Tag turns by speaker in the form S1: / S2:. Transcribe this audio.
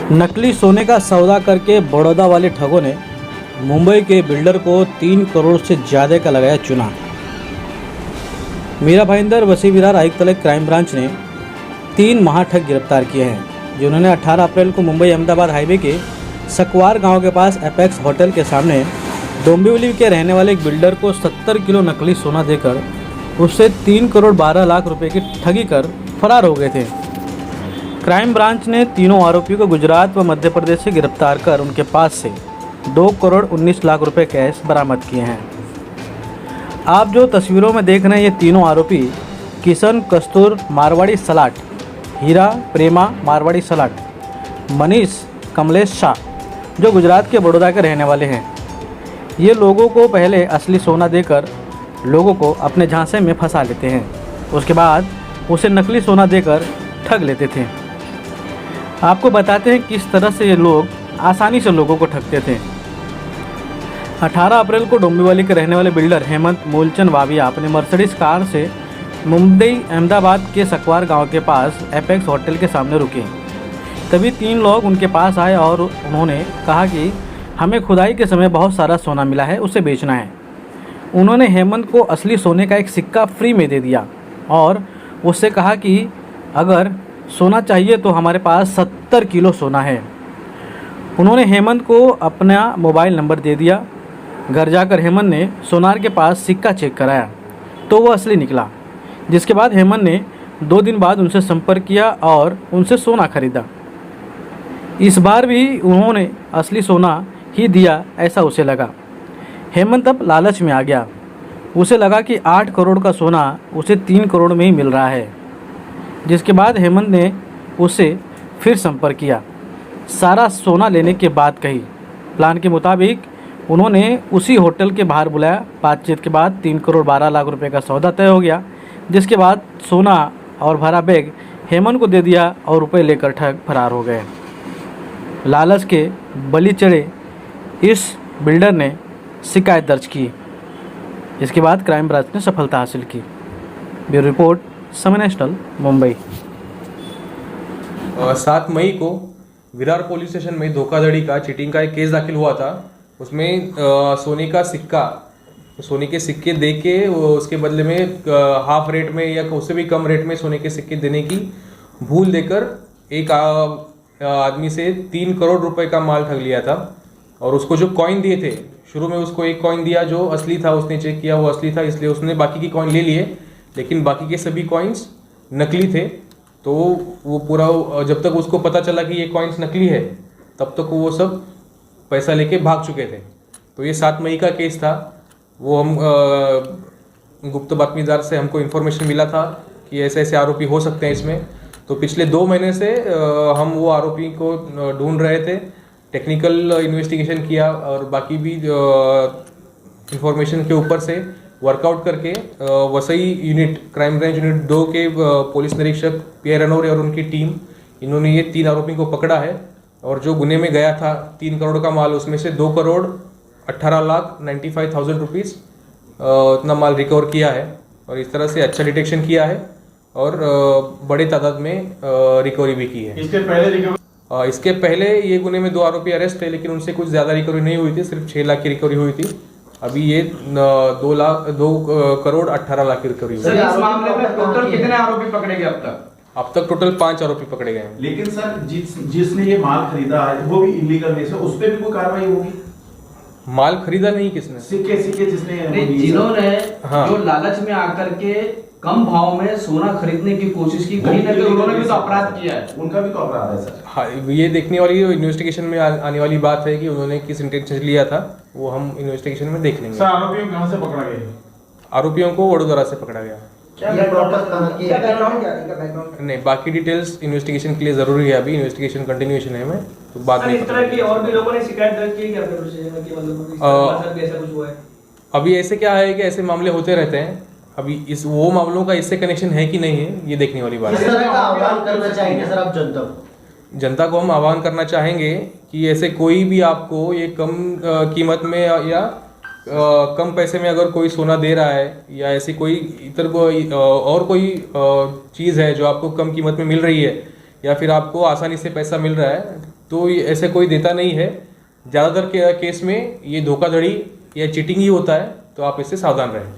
S1: नकली सोने का सौदा करके बड़ौदा वाले ठगों ने मुंबई के बिल्डर को 3 करोड़ से ज़्यादा का लगाया चुना। मीरा भाईंदर वसी विरार आयुक्तालय क्राइम ब्रांच ने 3 महाठग गिरफ्तार किए हैं, जिन्होंने 18 अप्रैल को मुंबई अहमदाबाद हाईवे के सकवार गांव के पास एपेक्स होटल के सामने डोंबिवली के रहने वाले एक बिल्डर को 70 किलो नकली सोना देकर उससे 3 करोड़ 12 लाख रुपए की ठगी कर फरार हो गए थे। क्राइम ब्रांच ने तीनों आरोपियों को गुजरात व मध्य प्रदेश से गिरफ्तार कर उनके पास से 2 करोड़ 19 लाख रुपए कैश बरामद किए हैं। आप जो तस्वीरों में देख रहे हैं, ये तीनों आरोपी किशन कस्तूर मारवाड़ी सलाट, हीरा प्रेमा मारवाड़ी सलाट, मनीष कमलेश शाह जो गुजरात के बड़ौदा के रहने वाले हैं। ये लोगों को पहले असली सोना देकर लोगों को अपने झांसे में फंसा लेते हैं, उसके बाद उसे नकली सोना देकर ठग लेते थे। आपको बताते हैं किस तरह से ये लोग आसानी से लोगों को ठगते थे। 18 अप्रैल को डोंबिवली के रहने वाले बिल्डर हेमंत मूलचंद वाविया अपने मर्सिडीज कार से मुंबई अहमदाबाद के सकवार गांव के पास एपेक्स होटल के सामने रुके। तभी 3 लोग उनके पास आए और उन्होंने कहा कि हमें खुदाई के समय बहुत सारा सोना मिला है, उसे बेचना है। उन्होंने हेमंत को असली सोने का एक सिक्का फ्री में दे दिया और उससे कहा कि अगर सोना चाहिए तो हमारे पास 70 किलो सोना है। उन्होंने हेमंत को अपना मोबाइल नंबर दे दिया। घर जाकर हेमंत ने सोनार के पास सिक्का चेक कराया तो वो असली निकला, जिसके बाद हेमंत ने 2 दिन बाद उनसे संपर्क किया और उनसे सोना खरीदा। इस बार भी उन्होंने असली सोना ही दिया, ऐसा उसे लगा। हेमंत अब लालच में आ गया। उसे लगा कि 8 करोड़ का सोना उसे 3 करोड़ में ही मिल रहा है, जिसके बाद हेमंत ने उससे फिर संपर्क किया। सारा सोना लेने के बाद कही प्लान के मुताबिक उन्होंने उसी होटल के बाहर बुलाया। बातचीत के बाद 3 करोड़ 12 लाख रुपए का सौदा तय हो गया, जिसके बाद सोना और भरा बैग हेमंत को दे दिया और रुपए लेकर ठग फरार हो गए। लालच के बलि चढ़े इस बिल्डर ने शिकायत दर्ज की। इसके बाद क्राइम ब्रांच ने सफलता हासिल की। ब्यूरो रिपोर्ट, समय नेशनल, मुंबई।
S2: 7 मई को विरार पुलिस स्टेशन में धोखाधड़ी का चीटिंग का एक केस दाखिल हुआ था। उसमें सोने का सिक्का, सोने के सिक्के दे के उसके बदले में हाफ रेट में या उससे भी कम रेट में सोने के सिक्के देने की भूल देकर एक आदमी से 3 करोड़ रुपए का माल ठग लिया था। और उसको जो कॉइन दिए थे, शुरू में उसको एक कॉइन दिया जो असली था, उसने चेक किया वो असली था, इसलिए उसने बाकी की कॉइन ले लिए, लेकिन बाकी के सभी कॉइन्स नकली थे। तो वो पूरा, जब तक उसको पता चला कि ये कॉइन्स नकली है, तब तक वो सब पैसा लेके भाग चुके थे। तो ये 7 मई का केस था। वो हम गुप्त बातमीदार से हमको इन्फॉर्मेशन मिला था कि ऐसे ऐसे आरोपी हो सकते हैं इसमें। तो पिछले 2 महीने से हम वो आरोपी को ढूंढ रहे थे। टेक्निकल इन्वेस्टिगेशन किया और बाकी भी इंफॉर्मेशन के ऊपर से वर्कआउट करके Vasai unit, crime branch unit 2 के पुलिस निरीक्षक पीआई रनौरे और उनकी टीम, इन्होंने ये 3 आरोपी को पकड़ा है। और जो गुने में गया था 3 करोड़ का माल, उसमें से 2 करोड़ 18 लाख 95,000 रुपीज़ उतना माल रिकवर किया है। और इस तरह से अच्छा डिटेक्शन किया है और बड़े तादाद में रिकवरी भी की है। इसके पहले ये गुने में 2 आरोपी अरेस्ट है, लेकिन उनसे कुछ ज़्यादा रिकवरी नहीं हुई थी, सिर्फ 6 लाख की रिकवरी हुई थी। अभी ये 2 करोड़ 18 लाख की रिकवरी हुई।
S3: सर, इस मामले में टोटल कितने आरोपी पकड़े गए अब तक?
S2: अब तक टोटल 5 आरोपी पकड़े गए हैं।
S4: लेकिन सर, जिसने ये माल खरीदा है वो भी इलीगल वे से, उस पर भी कोई कार्रवाई होगी?
S2: माल खरीदा नहीं किसने?
S4: सिक्के जिसने,
S3: जिन्होंने
S2: हाँ,
S3: जो लालच में आकर के कम भाव में सोना खरीदने की कोशिश की, कहीं ना कहीं उन्होंने भी तो अपराध किया है।
S4: उनका भी तो अपराध है सर।
S2: हाँ, ये देखने वाली इन्वेस्टिगेशन में आने वाली बात है कि उन्होंने किस इंटेंशन से लिया था, वो हम इन्वेस्टिगेशन में देख लेंगे।
S4: सर, आरोपियों कहाँ से पकड़ा गया?
S2: आरोपियों को वडोदरा से पकड़ा गया। नहीं, बाकी डिटेल्स इन्वेस्टिगेशन के लिए जरूरी है। अभी इन्वेस्टिगेशन कंटिन्यूएशन है में, तो बाद में
S5: इस तरह की और भी लोगों ने शिकायत दर्ज की क्या प्रोसीजर में कि मतलब इस तरह से ऐसा कुछ हुआ है?
S2: अभी ऐसे क्या है कि ऐसे मामले होते रहते हैं। अभी इस वो मामलों का इससे कनेक्शन है कि नहीं है, ये देखने वाली बात है।
S6: किस तरह का आह्वान करना चाहेंगे सर आप जनता को?
S2: जनता को हम आह्वान करना चाहेंगे कि ऐसे कोई भी आपको ये कम कीमत में या कम पैसे में अगर कोई सोना दे रहा है या ऐसी कोई इतर कोई और कोई चीज़ है जो आपको कम कीमत में मिल रही है, या फिर आपको आसानी से पैसा मिल रहा है, तो ऐसे कोई देता नहीं है। ज़्यादातर केस में ये धोखाधड़ी या चीटिंग ही होता है, तो आप इससे सावधान रहें।